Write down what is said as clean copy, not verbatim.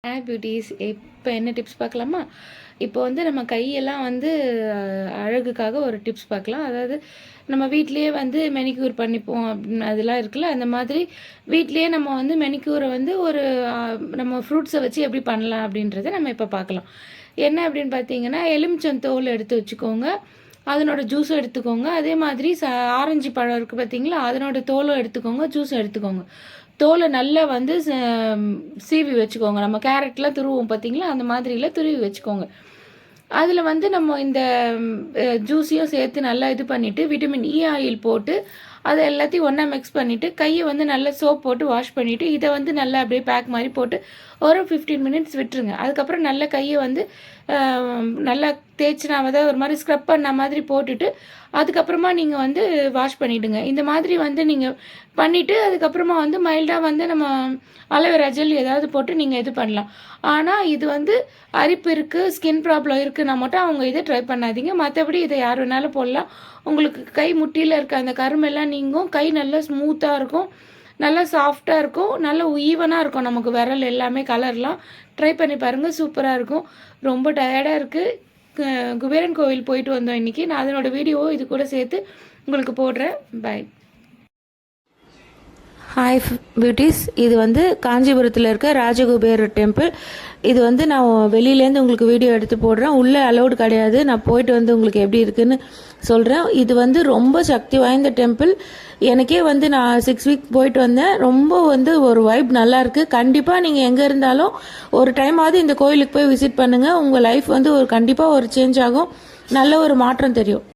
Beauties இப்போ என்ன tips பார்க்கலாமா? இப்போ வந்து நம்ம கையெல்லாம் வந்து அழகுக்காக ஒரு டிப்ஸ் பார்க்கலாம். அதாவது நம்ம வீட்லேயே வந்து மெனிக்யூர் பண்ணிப்போம் அப்படின்னு அதெல்லாம் இருக்குல்ல. அந்த மாதிரி வீட்லேயே நம்ம வந்து மெனிக்யூரை வந்து ஒரு நம்ம ஃப்ரூட்ஸை வச்சு எப்படி பண்ணலாம் அப்படின்றத நம்ம இப்போ பார்க்கலாம். என்ன அப்படின்னு பார்த்தீங்கன்னா, எலுமிச்சந்தோல் எடுத்து வச்சுக்கோங்க. அதனோட ஜூஸும் எடுத்துக்கோங்க. அதே மாதிரி ஆரஞ்சு பழம் இருக்குது பார்த்தீங்களா, அதனோட தோலும் எடுத்துக்கோங்க, ஜூஸும் எடுத்துக்கோங்க. தோலை நல்லா வந்து சீவி வச்சுக்கோங்க. நம்ம கேரட்லாம் துருவோம் பார்த்தீங்களா, அந்த மாதிரிலாம் துருவி வச்சுக்கோங்க. அதில் வந்து நம்ம இந்த ஜூஸையும் சேர்த்து நல்லா இது பண்ணிவிட்டு விட்டமின் இ ஆயில் போட்டு அதை எல்லாத்தையும் ஒன்றா மிக்ஸ் பண்ணிவிட்டு கையை வந்து நல்லா சோப் போட்டு வாஷ் பண்ணிவிட்டு இதை வந்து நல்லா அப்படியே பேக் மாதிரி போட்டு ஒரு 15 மினிட்ஸ் விட்டுருங்க. அதுக்கப்புறம் நல்ல கையை வந்து நல்லா தேய்ச்சினா அதாவது ஒரு மாதிரி ஸ்க்ரப் பண்ண மாதிரி போட்டுட்டு அதுக்கப்புறமா நீங்கள் வந்து வாஷ் பண்ணிவிடுங்க. இந்த மாதிரி வந்து நீங்கள் பண்ணிவிட்டு அதுக்கப்புறமா வந்து மைல்டாக வந்து நம்ம அலோவேரா ஜெல் ஏதாவது போட்டு நீங்கள் இது பண்ணலாம். ஆனால் இது வந்து அரிப்பு இருக்குது, ஸ்கின் ப்ராப்ளம் இருக்குன்னா மட்டும் அவங்க இதை ட்ரை பண்ணாதீங்க. மற்றபடி இதை யார் வேணாலும் போடலாம். உங்களுக்கு கை முட்டியில் இருக்க அந்த கருமெல்லாம் நீங்கும். கை நல்லா ஸ்மூத்தாக இருக்கும், நல்லா சாஃப்டாக இருக்கும், நல்லா ஈவனாக இருக்கும். நமக்கு விரல் எல்லாமே கலர்லாம் ட்ரை பண்ணி பாருங்கள், சூப்பராக இருக்கும். ரொம்ப டயர்டாக இருக்குது. குபேரன் கோவில் போயிட்டு வந்தோம் இன்றைக்கி. நான் அதனோட வீடியோ இது கூட சேர்த்து உங்களுக்கு போடுறேன். பாய். ஹாய் பியூட்டிஸ், இது வந்து காஞ்சிபுரத்தில் இருக்க ராஜகுபேர் டெம்பிள். இது வந்து நான் வெளியிலேருந்து உங்களுக்கு வீடியோ எடுத்து போடுறேன். உள்ளே அலௌடு கிடையாது. நான் போயிட்டு வந்து உங்களுக்கு எப்படி இருக்குன்னு சொல்கிறேன். இது வந்து ரொம்ப சக்தி வாய்ந்த டெம்பிள். எனக்கே வந்து நான் 6 வீக் போயிட்டு வந்தேன். ரொம்ப வந்து ஒரு வைப் நல்லாயிருக்கு. கண்டிப்பாக நீங்கள் எங்கே இருந்தாலும் ஒரு டைமாவது இந்த கோயிலுக்கு போய் விசிட் பண்ணுங்கள். உங்கள் லைஃப் வந்து கண்டிப்பாக ஒரு சேஞ்ச் ஆகும். நல்ல ஒரு மாற்றம் தெரியும்.